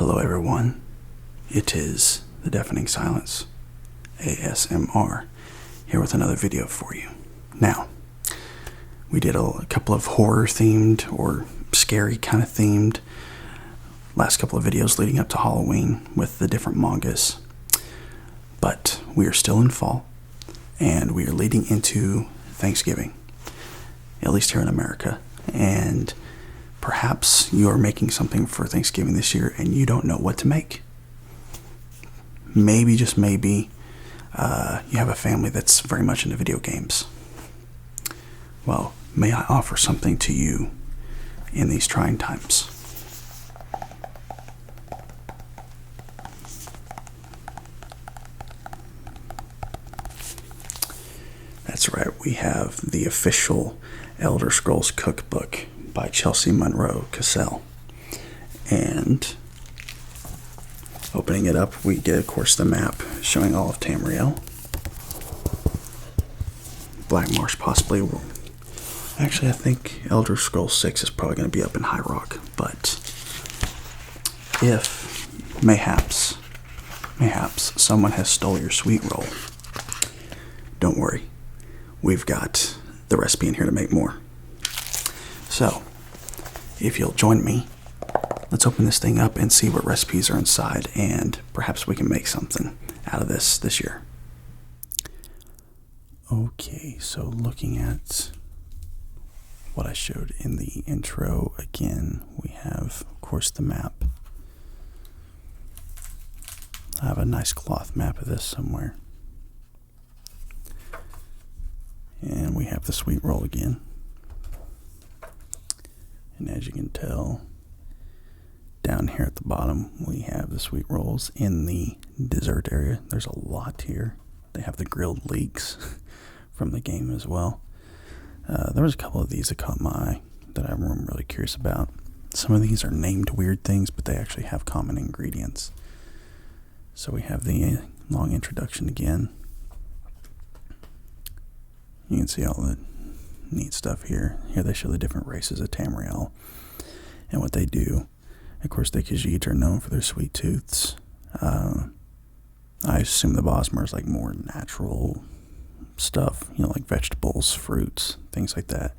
Hello everyone, it is the Deafening Silence, ASMR, here with another video for you. Now, we did a couple of horror themed or scary kind of themed last couple of videos leading up to Halloween with the different mangas, but we are still in fall and we are leading into Thanksgiving, at least here in America, and perhaps you are making something for Thanksgiving this year and you don't know what to make. Maybe, just maybe, you have a family that's very much into video games. Well, may I offer something to you in these trying times. That's right, we have the official Elder Scrolls Cookbook by Chelsea Monroe Cassell. And opening it up, we get, of course, the map showing all of Tamriel. Black Marsh possibly. Actually, I think Elder Scrolls 6 is probably going to be up in High Rock. But if, mayhaps, someone has stole your Sweetroll, don't worry. We've got the recipe in here to make more. So, if you'll join me, let's open this thing up and see what recipes are inside, and perhaps we can make something out of this year. Okay, so looking at what I showed in the intro again, we have, of course, the map. I have a nice cloth map of this somewhere. And we have the Sweetroll again. And as you can tell, down here at the bottom, we have the Sweetrolls in the dessert area. There's a lot here. They have the grilled leeks from the game as well. There was a couple of these that caught my eye that I'm really curious about. Some of these are named weird things, but they actually have common ingredients. So we have the long introduction again. You can see all the neat stuff here. Here they show the different races of Tamriel and what they do. Of course, the Khajiit are known for their sweet tooths. I assume the Bosmer is like more natural stuff, you know, like vegetables, fruits, things like that.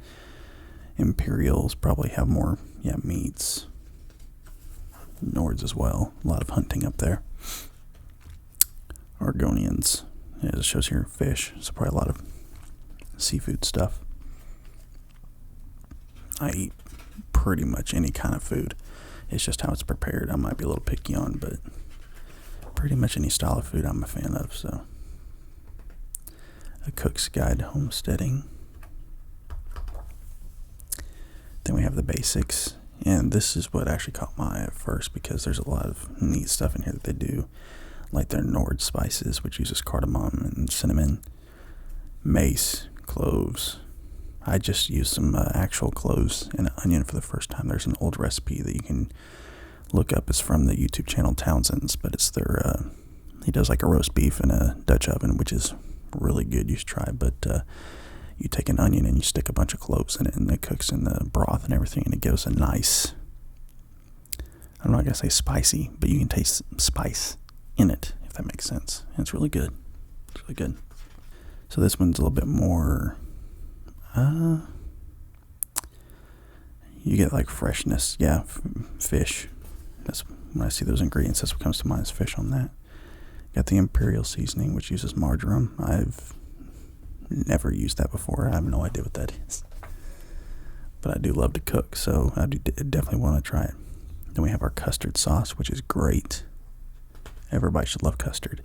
Imperials probably have more, meats. Nords as well. A lot of hunting up there. Argonians, as it shows here, fish. So probably a lot of seafood stuff. I eat pretty much any kind of food. It's just how it's prepared I might be a little picky on, but pretty much any style of food I'm a fan of. So, A Cook's Guide to Homesteading. Then we have the basics, and this is what actually caught my eye at first because there's a lot of neat stuff in here that they do, like their Nord spices, which uses cardamom and cinnamon, mace, cloves. I just used some actual cloves and an onion for the first time. There's an old recipe that you can look up. It's from the YouTube channel Townsend's, but it's their, he does like a roast beef in a Dutch oven, which is really good. You should try, but you take an onion and you stick a bunch of cloves in it, and it cooks in the broth and everything, and it gives a nice, I'm not going to say spicy, but you can taste spice in it, if that makes sense. And it's really good. It's really good. So this one's a little bit more, you get like freshness. Yeah, fish. That's when I see those ingredients, that's what comes to mind is fish on that. Got the Imperial seasoning, which uses marjoram. I've never used that before. I have no idea what that is. But I do love to cook, so I do definitely want to try it. Then we have our custard sauce, which is great. Everybody should love custard.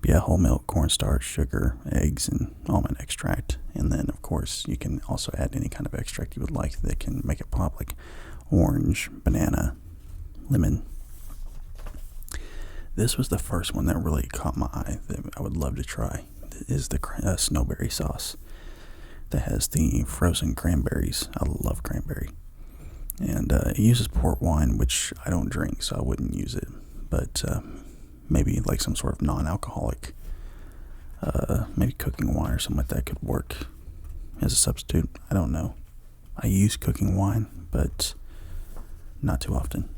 But yeah, whole milk, cornstarch, sugar, eggs, and almond extract. And then, of course, you can also add any kind of extract you would like that can make it pop, like orange, banana, lemon. This was the first one that really caught my eye that I would love to try. It is the snowberry sauce that has the frozen cranberries. I love cranberry. And it uses port wine, which I don't drink, so I wouldn't use it. But maybe like some sort of non-alcoholic, maybe cooking wine or something like that could work as a substitute. I don't know. I use cooking wine, but not too often.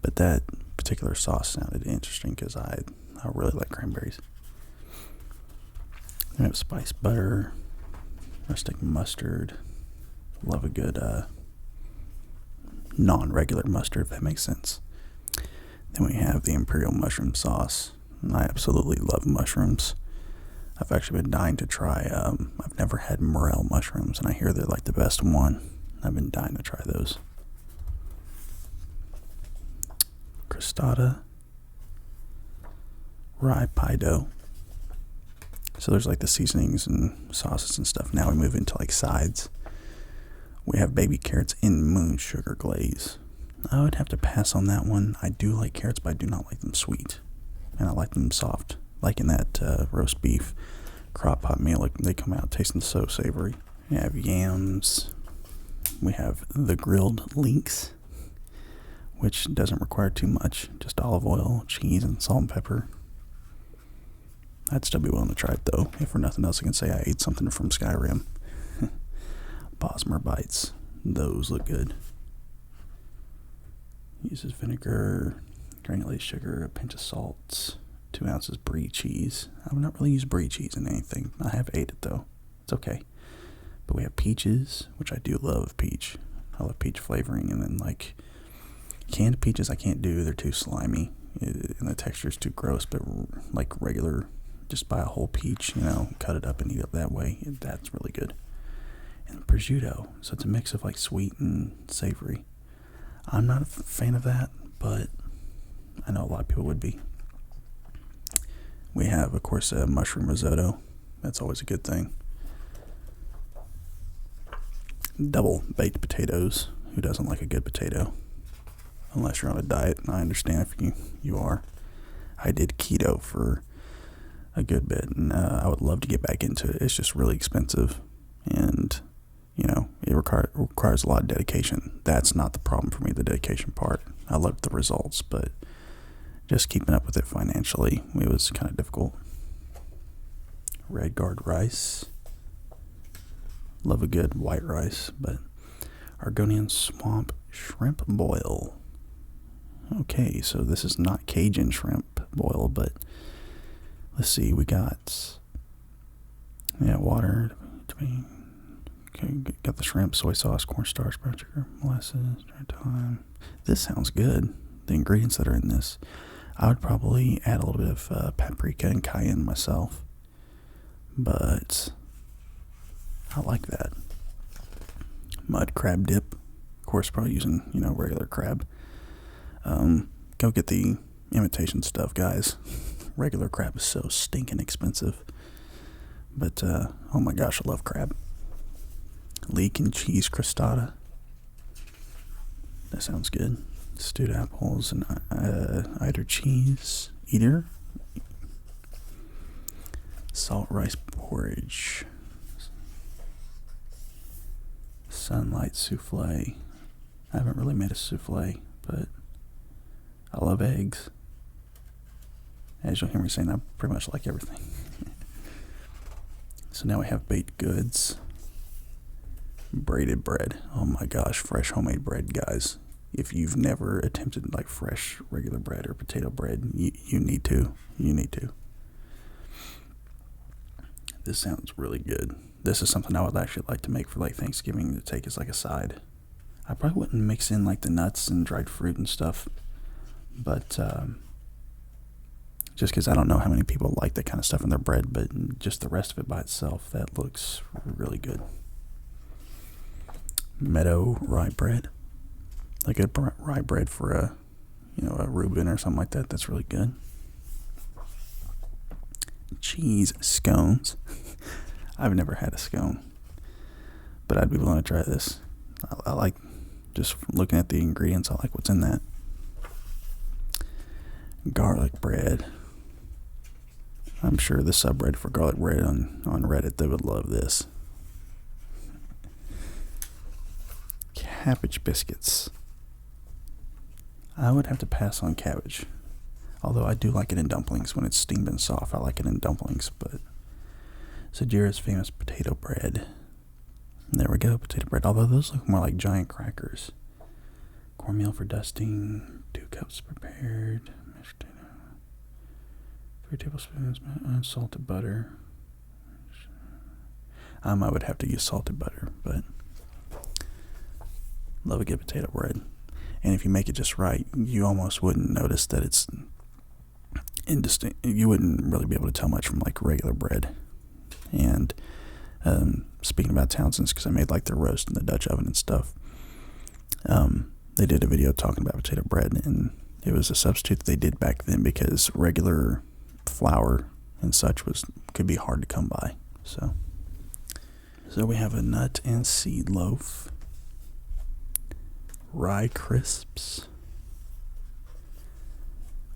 But that particular sauce sounded interesting because I really like cranberries. Then we have spiced butter, rustic mustard. Love a good non-regular mustard, if that makes sense. Then we have the imperial mushroom sauce. And I absolutely love mushrooms. I've actually been dying to try, I've never had morel mushrooms, and I hear they're like the best one. I've been dying to try those. Crostata, rye pie dough. So there's like the seasonings and sauces and stuff. Now we move into like sides. We have baby carrots in moon sugar glaze. I would have to pass on that one. I do like carrots, but I do not like them sweet. And I like them soft. Like in that roast beef crock pot meal, like they come out tasting so savory. We have yams. We have the grilled links, which doesn't require too much. Just olive oil, cheese, and salt and pepper. I'd still be willing to try it though. If for nothing else, I can say I ate something from Skyrim. Bosmer bites. Those look good. Uses vinegar, granulated sugar, a pinch of salt, 2 ounces brie cheese. I've not really used brie cheese in anything. I have ate it though. It's okay. But we have peaches, which I do love peach. I love peach flavoring. And then like canned peaches I can't do. They're too slimy. And the texture is too gross. But like regular, just buy a whole peach, cut it up and eat it that way. That's really good. And prosciutto. So it's a mix of like sweet and savory. I'm not a fan of that, but I know a lot of people would be. We have, of course, a mushroom risotto. That's always a good thing. Double baked potatoes. Who doesn't like a good potato? Unless you're on a diet, and I understand if you are. I did keto for a good bit, and I would love to get back into it. It's just really expensive, and it requires a lot of dedication. That's not the problem for me, the dedication part. I loved the results, but just keeping up with it financially, it was kind of difficult. Red Guard rice. Love a good white rice, but Argonian swamp shrimp boil. Okay, so this is not Cajun shrimp boil, but let's see, we got water, okay, got the shrimp, soy sauce, cornstarch, brown sugar, molasses, dry thyme. This sounds good. The ingredients that are in this, I would probably add a little bit of paprika and cayenne myself, but I like that. Mud crab dip, of course, probably using regular crab. Go get the imitation stuff, guys. Regular crab is so stinking expensive, but oh my gosh, I love crab. Leek and cheese crostata. That sounds good. Stewed apples and eider cheese. Eater. Salt rice porridge. Sunlight souffle. I haven't really made a souffle, but I love eggs. As you'll hear me saying, I pretty much like everything. So now we have baked goods. Braided bread. Oh my gosh, fresh homemade bread, guys. If you've never attempted like fresh regular bread or potato bread, you need to. You need to. This sounds really good. This is something I would actually like to make for like Thanksgiving to take as like a side. I probably wouldn't mix in like the nuts and dried fruit and stuff, but just because I don't know how many people like that kind of stuff in their bread, but just the rest of it by itself, that looks really good. Meadow rye bread. Like a rye bread for a Reuben or something like that. That's really good. Cheese scones. I've never had a scone, but I'd be willing to try this. I like just looking at the ingredients. I like what's in that. Garlic bread. I'm sure the subreddit for garlic bread on Reddit, they would love this. Cabbage biscuits. I would have to pass on cabbage, although I do like it in dumplings when it's steamed and soft. I like it in dumplings, but Sajira's famous potato bread. There we go, potato bread. Although those look more like giant crackers. Cornmeal for dusting, 2 cups prepared. Mashed potato. 3 tablespoons unsalted butter. I would have to use salted butter, but love a good potato bread. And if you make it just right, you almost wouldn't notice that it's indistinct. You wouldn't really be able to tell much from like regular bread. And speaking about Townsend's, because I made like their roast in the Dutch oven and stuff, they did a video talking about potato bread, and it was a substitute that they did back then because regular flour and such could be hard to come by. So we have a nut and seed loaf, rye crisps,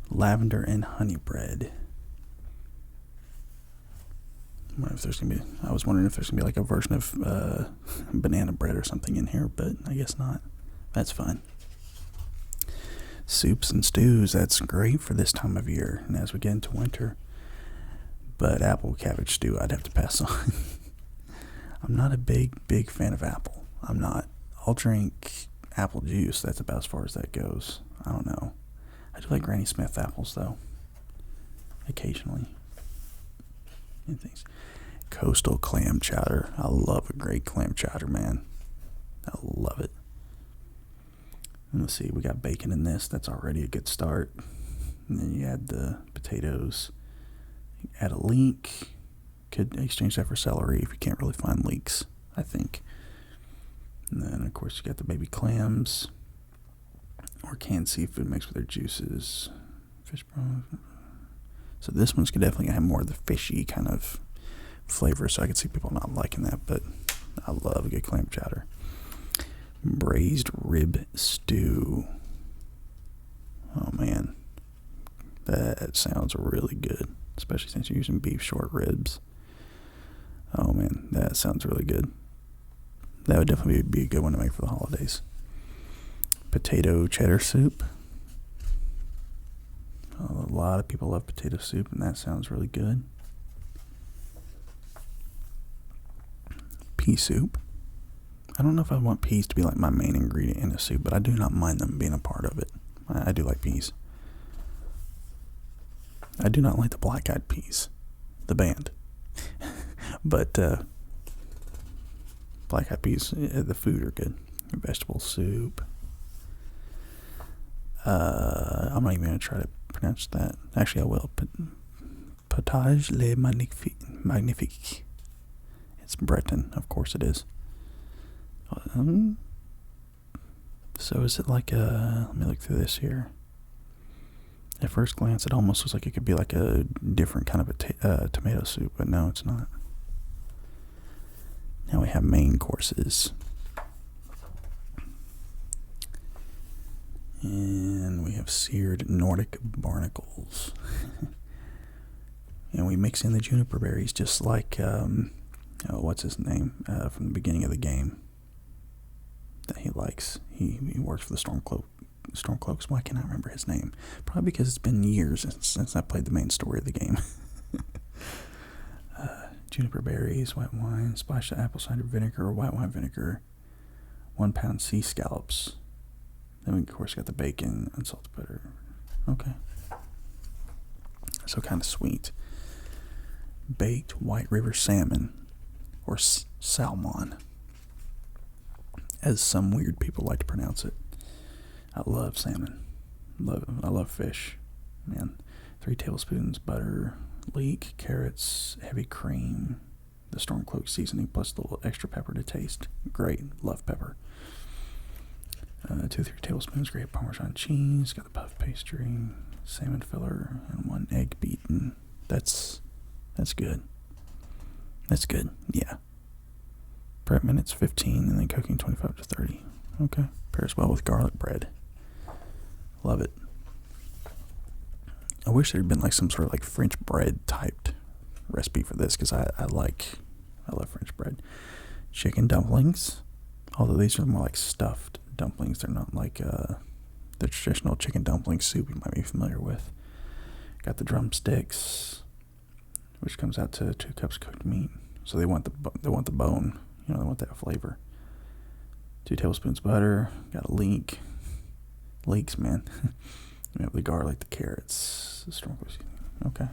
lavender and honey bread. I was wondering if there's gonna be like a version of banana bread or something in here, but I guess not. That's fine. Soups and stews, that's great for this time of year and as we get into winter. But apple cabbage stew, I'd have to pass on. I'm not a big fan of apple. I'm not. I'll drink apple juice. That's about as far as that goes. I don't know. I do like Granny Smith apples, though. Occasionally. And things. Coastal clam chowder. I love a great clam chowder, man. I love it. And let's see. We got bacon in this. That's already a good start. And then you add the potatoes. You add a leek. Could exchange that for celery if you can't really find leeks, I think. And then, of course, you got the baby clams or canned seafood mixed with their juices. Fish broth. So this one's could definitely have more of the fishy kind of flavor, so I could see people not liking that, but I love a good clam chowder. Braised rib stew. Oh, man. That sounds really good, especially since you're using beef short ribs. Oh, man, that sounds really good. That would definitely be a good one to make for the holidays. Potato cheddar soup. A lot of people love potato soup, and that sounds really good. Pea soup. I don't know if I want peas to be like my main ingredient in a soup, but I do not mind them being a part of it. I do like peas. I do not like the Black Eyed Peas, the band. But Black Eyed Peas, the food are good. Vegetable soup. I'm not even going to try to pronounce that. Actually, I will. Potage le magnifique. It's Breton, of course it is. So is it like let me look through this here. At first glance, it almost looks like it could be like a different kind of a tomato soup, but no, it's not. Now we have main courses. And we have seared Nordic barnacles. And we mix in the juniper berries just like, what's his name from the beginning of the game that he likes. He works for the Stormcloaks. Why can't I remember his name? Probably because it's been years since I played the main story of the game. Juniper berries, white wine, splash of apple cider vinegar or white wine vinegar, 1 pound sea scallops. Then we, of course, got the bacon, unsalted butter. Okay. So kind of sweet. Baked White River salmon, or salmon, as some weird people like to pronounce it. I love salmon. I love fish. Man, 3 tablespoons butter, leek, carrots, heavy cream, the Stormcloak seasoning, plus a little extra pepper to taste. Great. Love pepper. 2-3 tablespoons grated Parmesan cheese. Got the puff pastry, salmon filler, and 1 egg beaten. That's good. That's good. Yeah. Prep minutes 15, and then cooking 25 to 30. Okay. Pairs well with garlic bread. Love it. I wish there had been like some sort of like French bread typed recipe for this, because I love French bread. Chicken dumplings. Although these are more like stuffed dumplings. They're not like the traditional chicken dumpling soup you might be familiar with. Got the drumsticks, which comes out to 2 cups cooked meat. So they want the bone. They want that flavor. 2 tablespoons butter. Got a leeks, man. We have the garlic, the carrots, the strong. Okay.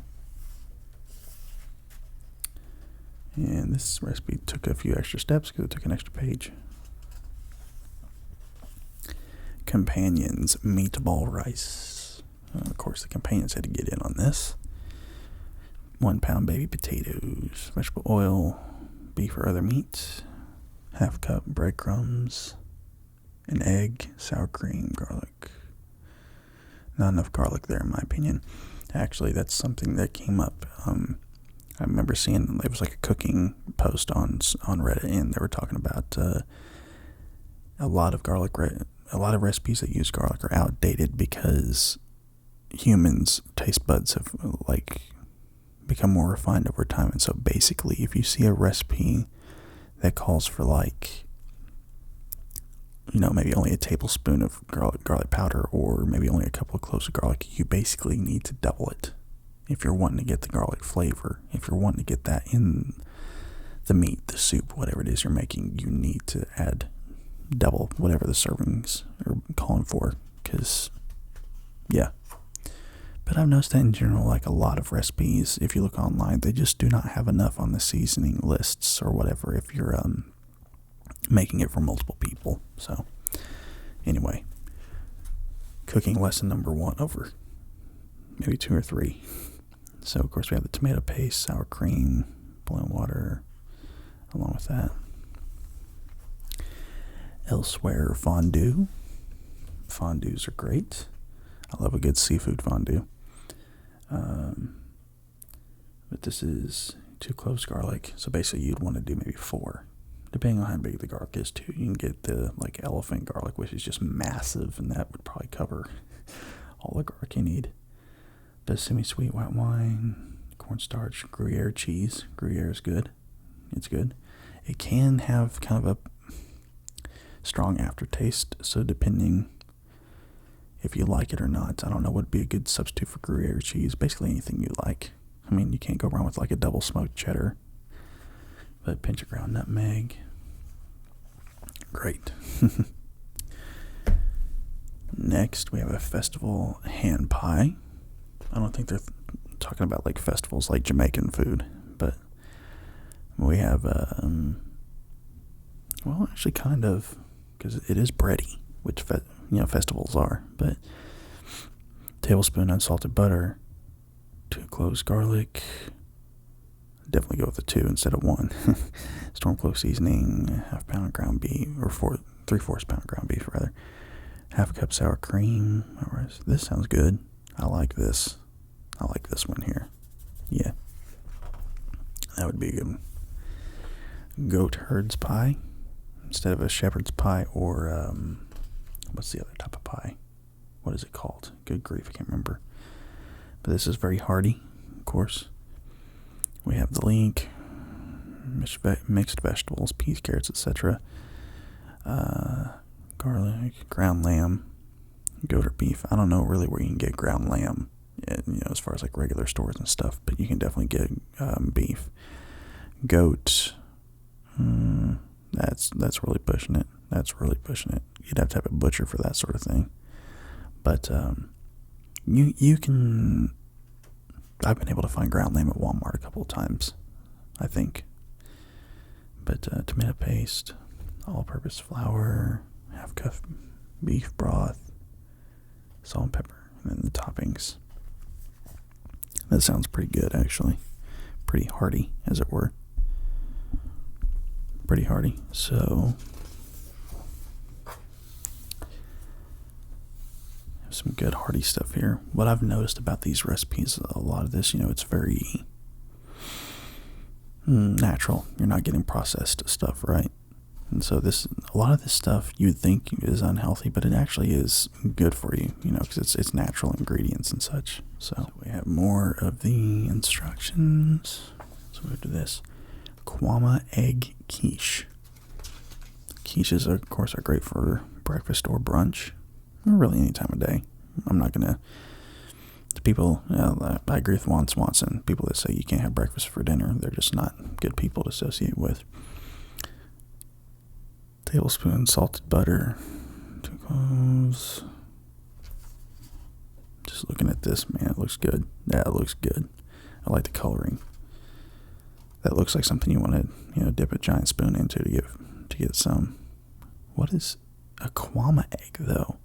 And this recipe took a few extra steps because it took an extra page. Companions meatball rice. Of course, the companions had to get in on this. 1 pound baby potatoes, vegetable oil, beef or other meat, 1/2 cup breadcrumbs, an egg, sour cream, garlic. Not enough garlic there, in my opinion. Actually, that's something that came up. I remember seeing it was like a cooking post on Reddit, and they were talking about a lot of recipes that use garlic are outdated because humans' taste buds have like become more refined over time. And so basically, if you see a recipe that calls for like, maybe only a tablespoon of garlic powder, or maybe only a couple of cloves of garlic, you basically need to double it. If you're wanting to get the garlic flavor, if you're wanting to get that in the meat, the soup, whatever it is you're making, you need to add double whatever the servings are calling for. Because, yeah. But I've noticed that in general, like a lot of recipes, if you look online, they just do not have enough on the seasoning lists or whatever if you're making it for multiple people. So, anyway, cooking lesson number 1 over. Maybe 2 or 3. So, of course, we have the tomato paste, sour cream, boiling water, along with that. Elsewhere, fondue. Fondues are great. I love a good seafood fondue. But this is 2 cloves garlic. So, basically, you'd want to do maybe 4. Depending on how big the garlic is, too. You can get the, like, elephant garlic, which is just massive, and that would probably cover all the garlic you need. But semi-sweet white wine, cornstarch, Gruyere cheese. Gruyere is good. It's good. It can have kind of a strong aftertaste, so depending if you like it or not, I don't know what would be a good substitute for Gruyere cheese. Basically anything you like. I mean, you can't go wrong with like a double smoked cheddar. But pinch of ground nutmeg. Great. Next, we have a festival hand pie. I don't think they're talking about like festivals like Jamaican food, but we have, well, actually kind of, because it is bready, which, festivals are, but tablespoon unsalted butter, 2 cloves garlic, definitely go with the 2 instead of 1, storm clove seasoning, 1/2 pound ground beef, or 3/4 pound ground beef rather, 1/2 cup sour cream. This sounds good. I like this. I like this one here. Yeah. That would be a good one. Goat herd's pie instead of a shepherd's pie, or what's the other type of pie? What is it called? Good grief, I can't remember. But this is very hearty, of course. We have the link, mixed vegetables, peas, carrots, etc. Garlic, ground lamb, goat or beef. I don't know really where you can get ground lamb, as far as like regular stores and stuff, but you can definitely get beef. Goat, that's really pushing it. That's really pushing it. You'd have to have a butcher for that sort of thing. But you can. I've been able to find ground lamb at Walmart a couple of times, I think. But tomato paste, all-purpose flour, 1/2 cup beef broth, salt and pepper, and then the toppings. That sounds pretty good, actually. Pretty hearty, as it were. Pretty hearty. So, some good hearty stuff here. What I've noticed about these recipes, a lot of this, it's very natural. You're not getting processed stuff, right? And so a lot of this stuff you would think is unhealthy, but it actually is good for you, because it's natural ingredients and such. So we have more of the instructions. Let's move to this. Kwama egg quiche. Quiches, of course, are great for breakfast or brunch, or really any time of day. I'm not going to... The people, I agree with Juan Swanson. People that say you can't have breakfast for dinner, they're just not good people to associate with. Tablespoon salted butter, 2 cloves. Just looking at this, man, it looks good. Yeah, it looks good. I like the coloring. That looks like something you want to, dip a giant spoon into to get some. What is a kwama egg, though?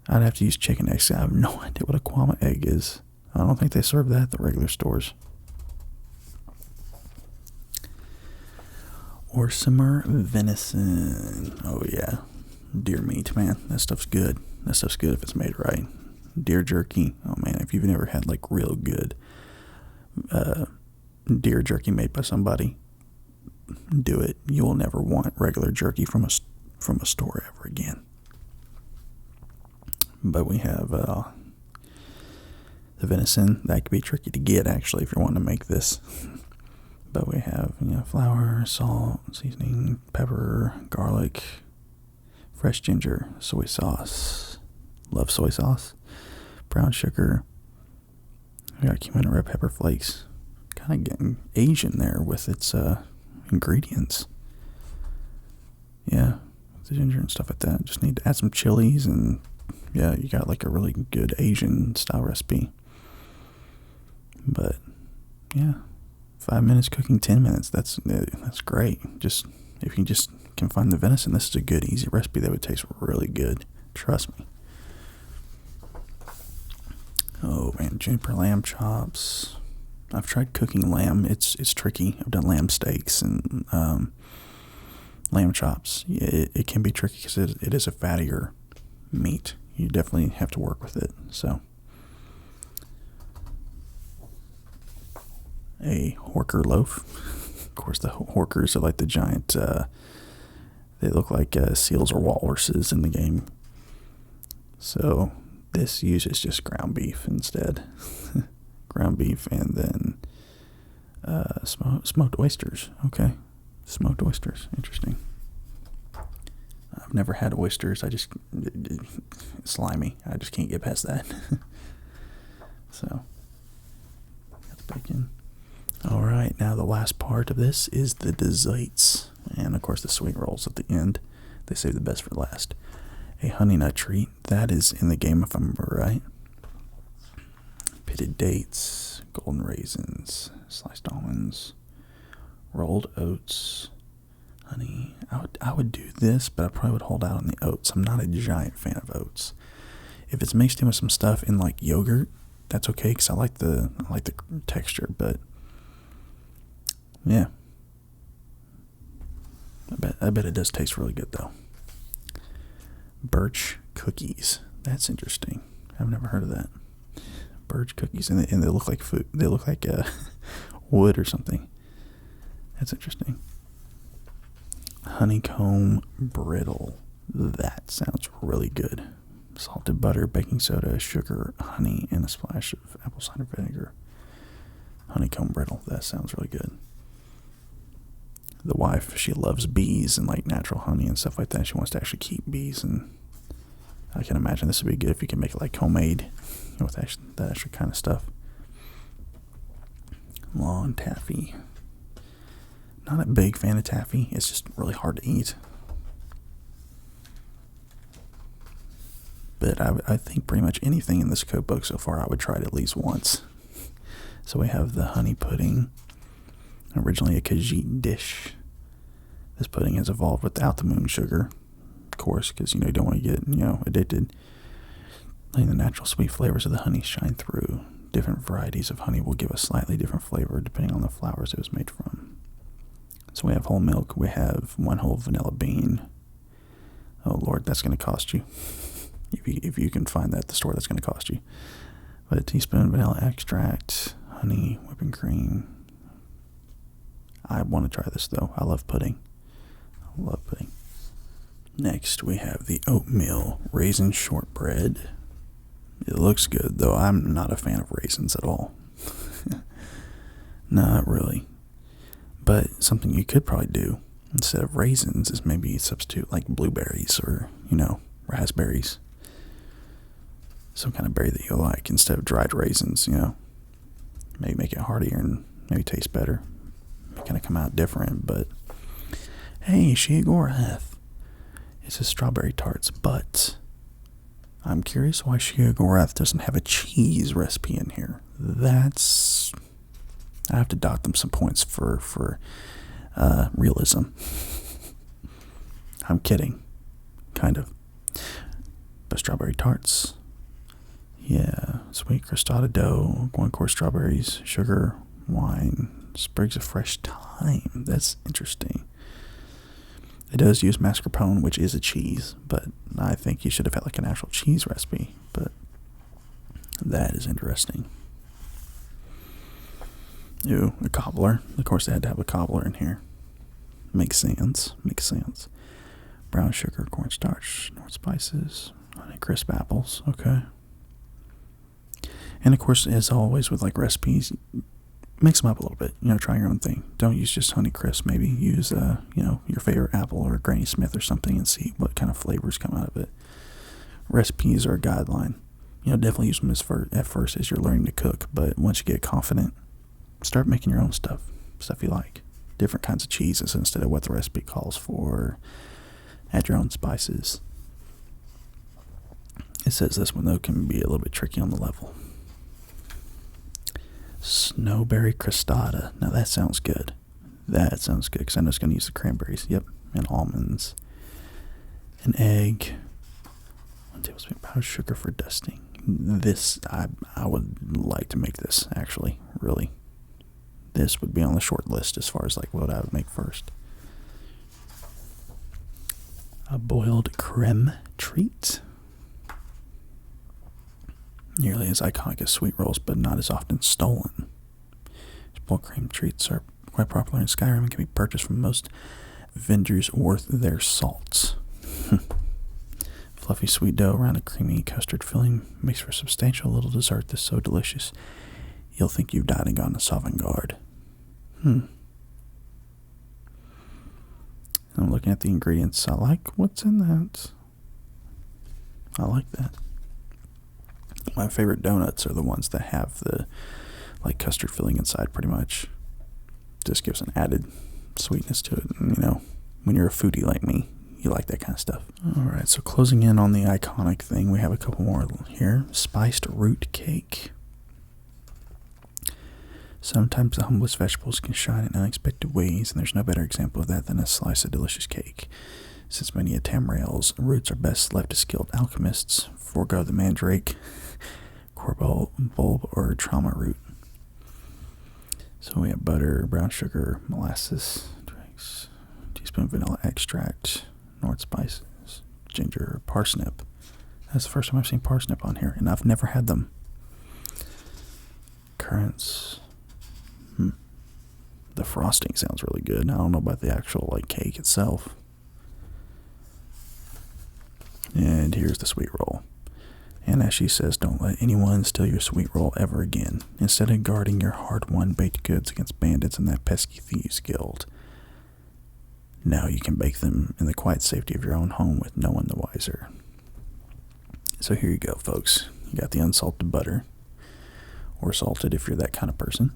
I'd have to use chicken eggs. I have no idea what a kwama egg is. I don't think they serve that at the regular stores. Orsimer venison. Oh, yeah. Deer meat, man. That stuff's good. That stuff's good if it's made right. Deer jerky. Oh, man, if you've never had, like, real good deer jerky made by somebody, do it. You will never want regular jerky from a store ever again. But we have the venison. That could be tricky to get, actually, if you're wanting to make this. But we have, flour, salt, seasoning, pepper, garlic, fresh ginger, soy sauce. Love soy sauce. Brown sugar. We got cumin and red pepper flakes. Kind of getting Asian there with its ingredients. Yeah, the ginger and stuff like that. Just need to add some chilies, and yeah, you got like a really good Asian style recipe. But yeah, 5 minutes cooking, 10 minutes. That's great. Just if you just can find the venison, this is a good, easy recipe that would taste really good. Trust me. Oh man, juniper lamb chops. I've tried cooking lamb. It's tricky. I've done lamb steaks and lamb chops. It can be tricky because it is a fattier meat. You definitely have to work with it. So, a Horker loaf. Of course, the Horkers are like the giant. They look like seals or walruses in the game. So this uses just ground beef instead. Ground beef and then smoked oysters. Okay, smoked oysters. Interesting. I've never had oysters. It's slimy. I just can't get past that. So, that's bacon. All right, now the last part of this is the desserts. And, of course, the sweet rolls at the end. They save the best for last. A honey nut treat. That is in the game, if I remember right. Pitted dates, golden raisins, sliced almonds, rolled oats, honey. I would do this, but I probably would hold out on the oats. I'm not a giant fan of oats. If it's mixed in with some stuff in like yogurt, that's okay because I like the texture. But yeah, I bet it does taste really good though. Birch cookies. That's interesting. I've never heard of that. Birch cookies, and they look like food. They look like wood or something. That's interesting. Honeycomb brittle. That sounds really good. Salted butter, baking soda, sugar, honey, and a splash of apple cider vinegar. Honeycomb brittle. That sounds really good. The wife, she loves bees and like natural honey and stuff like that. She wants to actually keep bees, and I can imagine this would be good if you can make it like homemade with that extra kind of stuff. Lawn taffy. Not a big fan of taffy. It's just really hard to eat. But I think pretty much anything in this cookbook so far I would try it at least once. So we have the honey pudding. Originally a Khajiit dish. This pudding has evolved without the moon sugar, of course, because you don't want to get addicted. Letting the natural sweet flavors of the honey shine through. Different varieties of honey will give a slightly different flavor depending on the flowers it was made from. So we have whole milk. We have 1 whole vanilla bean. Oh Lord, that's going to cost you. If you can find that at the store, that's going to cost you. But a teaspoon vanilla extract, honey, whipping cream. I want to try this though. I love pudding. Next, we have the oatmeal raisin shortbread. It looks good, though I'm not a fan of raisins at all. Not really. But something you could probably do instead of raisins is maybe substitute like blueberries or, raspberries. Some kind of berry that you like instead of dried raisins, Maybe make it heartier and maybe taste better. Kind of come out different, but hey, Shia Gorath. It's a strawberry tarts, but I'm curious why Shigorath doesn't have a cheese recipe in here. I have to dock them some points for realism. I'm kidding. Kind of. But strawberry tarts. Yeah. Sweet crostata dough, one-quart strawberries, sugar, wine, sprigs of fresh thyme. That's interesting. It does use mascarpone, which is a cheese, but I think you should have had like an actual cheese recipe. But that is interesting. Ooh, a cobbler. Of course, they had to have a cobbler in here. Makes sense. Brown sugar, cornstarch, North spices, honey crisp apples. Okay. And of course, as always with like recipes, mix them up a little bit. Try your own thing. Don't use just honey crisp. Maybe use your favorite apple or Granny Smith or something and see what kind of flavors come out of it. Recipes are a guideline. Definitely use them at first as you're learning to cook. But once you get confident, start making your own stuff you like. Different kinds of cheeses instead of what the recipe calls for. Add your own spices. It says this one, though, can be a little bit tricky on the level. Snowberry crostata. Now, that sounds good. Because I know it's going to use the cranberries. Yep, and almonds. An egg. 1 tablespoon powdered sugar for dusting. This, I would like to make this, actually, really. This would be on the short list as far as like what I would make first. A boiled creme treat. Nearly as iconic as Sweetrolls, but not as often stolen. Boiled creme treats are quite popular in Skyrim and can be purchased from most vendors worth their salt. Fluffy sweet dough around a creamy custard filling makes for a substantial little dessert that's so delicious you'll think you've died and gone to Sovngarde. I'm looking at the ingredients. I like what's in that. I like that. My favorite donuts are the ones that have the like custard filling inside pretty much. Just gives an added sweetness to it. And, when you're a foodie like me, you like that kind of stuff. Alright, so closing in on the iconic thing, we have a couple more here. Spiced root cake. Sometimes the humblest vegetables can shine in unexpected ways, and there's no better example of that than a slice of delicious cake. Since many a tamrail's roots are best left to skilled alchemists, forego the mandrake, corbol, bulb, or trauma root. So we have butter, brown sugar, molasses, drinks, teaspoon vanilla extract, North spices, ginger, parsnip. That's the first time I've seen parsnip on here, and I've never had them. Currants. The frosting sounds really good. I don't know about the actual cake itself. And here's the sweet roll. And as she says, don't let anyone steal your sweet roll ever again. Instead of guarding your hard-won baked goods against bandits and that pesky thieves guild, now you can bake them in the quiet safety of your own home with no one the wiser. So here you go, folks. You got the unsalted butter, or salted if you're that kind of person.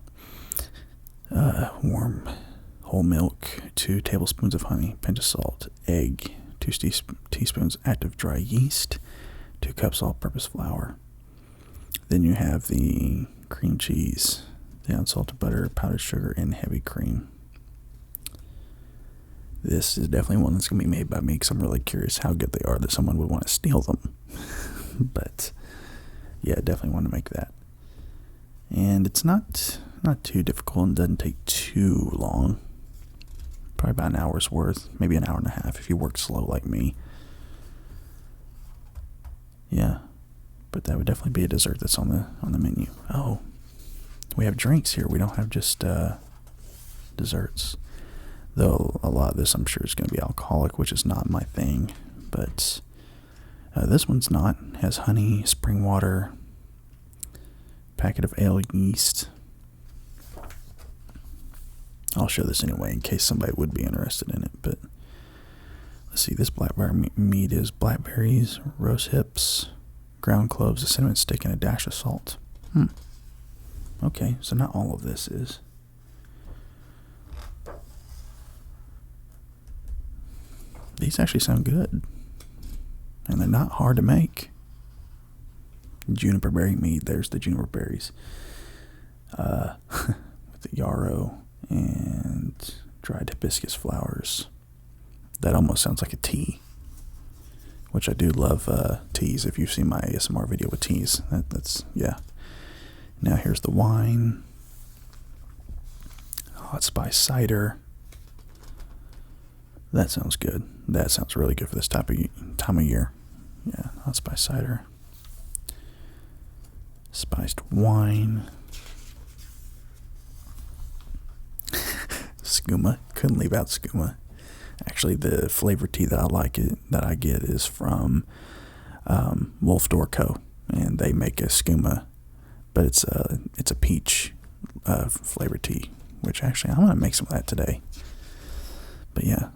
Warm whole milk, 2 tablespoons of honey, pinch of salt, egg, 2 teaspoons active dry yeast, 2 cups all-purpose flour. Then you have the cream cheese, the unsalted butter, powdered sugar, and heavy cream. This is definitely one that's going to be made by me because I'm really curious how good they are that someone would want to steal them. But, yeah, definitely want to make that. And it's not too difficult and doesn't take too long. Probably about an hour's worth, maybe an hour and a half if you work slow like me. Yeah, but that would definitely be a dessert that's on the menu. Oh, we have drinks here. We don't have just desserts. Though a lot of this I'm sure is going to be alcoholic, which is not my thing. But this one's not. It has honey, spring water, packet of ale yeast. I'll show this anyway in case somebody would be interested in it. But let's see, this blackberry meat is blackberries, rose hips, ground cloves, a cinnamon stick, and a dash of salt. Okay, so not all of this is. These actually sound good. And they're not hard to make. Juniper berry mead. There's the juniper berries. With the yarrow and dried hibiscus flowers. That almost sounds like a tea, which I do love teas. If you've seen my ASMR video with teas, that's, yeah. Now here's the wine. Hot spice cider. That sounds good. That sounds really good for this time of year. Yeah, hot spice cider. Spiced wine. Skooma. Couldn't leave out skooma. Actually, the flavored tea that I get is from Wolf Door Co. And they make a skooma, but it's a peach flavored tea, which actually I'm gonna make some of that today. But yeah,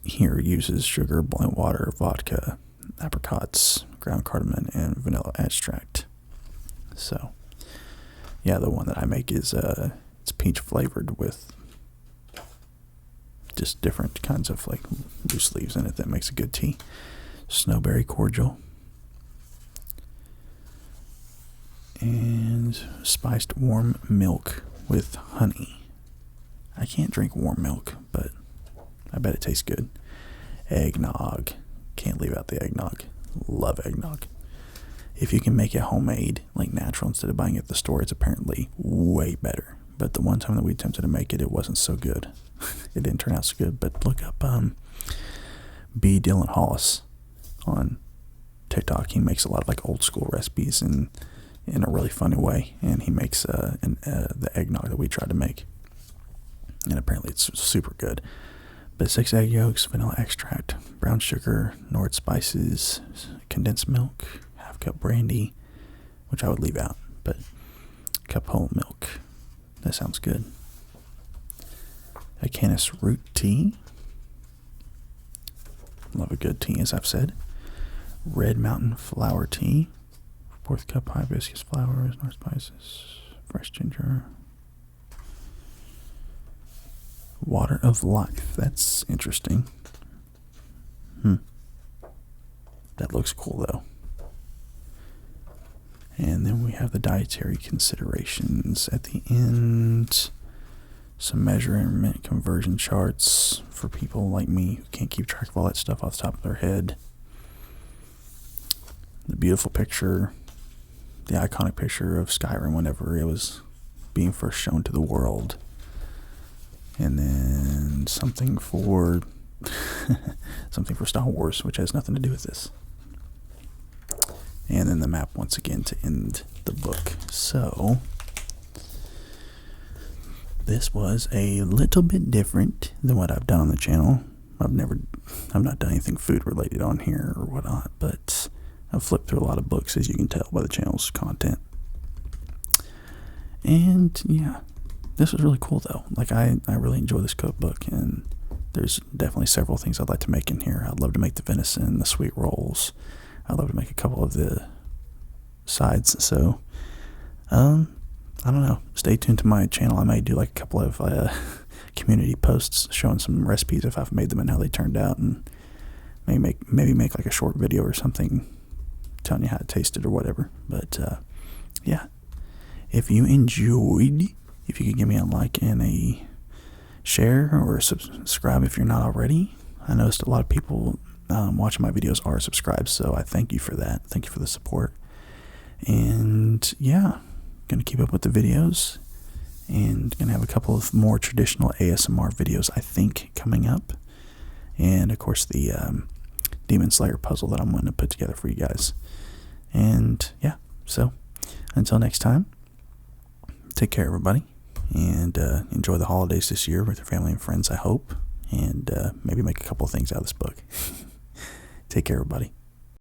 here uses sugar, boiling water, vodka, apricots, ground cardamom, and vanilla extract. So yeah, the one that I make is it's peach flavored with just different kinds of like loose leaves in it that makes a good tea. Snowberry cordial. And spiced warm milk with honey. I can't drink warm milk, but I bet it tastes good. Eggnog. Can't leave out the eggnog. Love eggnog. If you can make it homemade, like natural, instead of buying it at the store, it's apparently way better. But the one time that we attempted to make it, it wasn't so good. It didn't turn out so good. But look up B. Dylan Hollis on TikTok. He makes a lot of like old school recipes in a really funny way. And he makes the eggnog that we tried to make. And apparently it's super good. But 6 egg yolks, vanilla extract, brown sugar, Nord spices, condensed milk, half cup brandy, which I would leave out, but cup whole milk. That sounds good. A Canis root tea. Love a good tea, as I've said. Red Mountain flower tea. 4th cup hibiscus flowers, Nord spices, fresh ginger. Water of life. That's interesting. That looks cool, though. And then we have the dietary considerations at the end. Some measurement conversion charts for people like me who can't keep track of all that stuff off the top of their head. The beautiful picture, the iconic picture of Skyrim whenever it was being first shown to the world. And then something for Star Wars, which has nothing to do with this. And then the map once again to end the book. So this was a little bit different than what I've done on the channel. I've not done anything food related on here or whatnot, but I've flipped through a lot of books, as you can tell by the channel's content. And yeah, this was really cool though. Like I really enjoy this cookbook, and there's definitely several things I'd like to make in here. I'd love to make the venison, the Sweetrolls. I'd love to make a couple of the sides. So, I don't know. Stay tuned to my channel. I might do like a couple of community posts showing some recipes if I've made them and how they turned out, and maybe make like a short video or something telling you how it tasted or whatever. But yeah, if you enjoyed, if you could give me a like and a share or subscribe if you're not already. I noticed a lot of people watching my videos are subscribed, so I thank you for that. Thank you for the support. And yeah, gonna keep up with the videos, and gonna have a couple of more traditional ASMR videos I think coming up, and of course the Demon Slayer puzzle that I'm going to put together for you guys. And yeah, so until next time, take care everybody, and enjoy the holidays this year with your family and friends, I hope, and maybe make a couple of things out of this book. Take care everybody.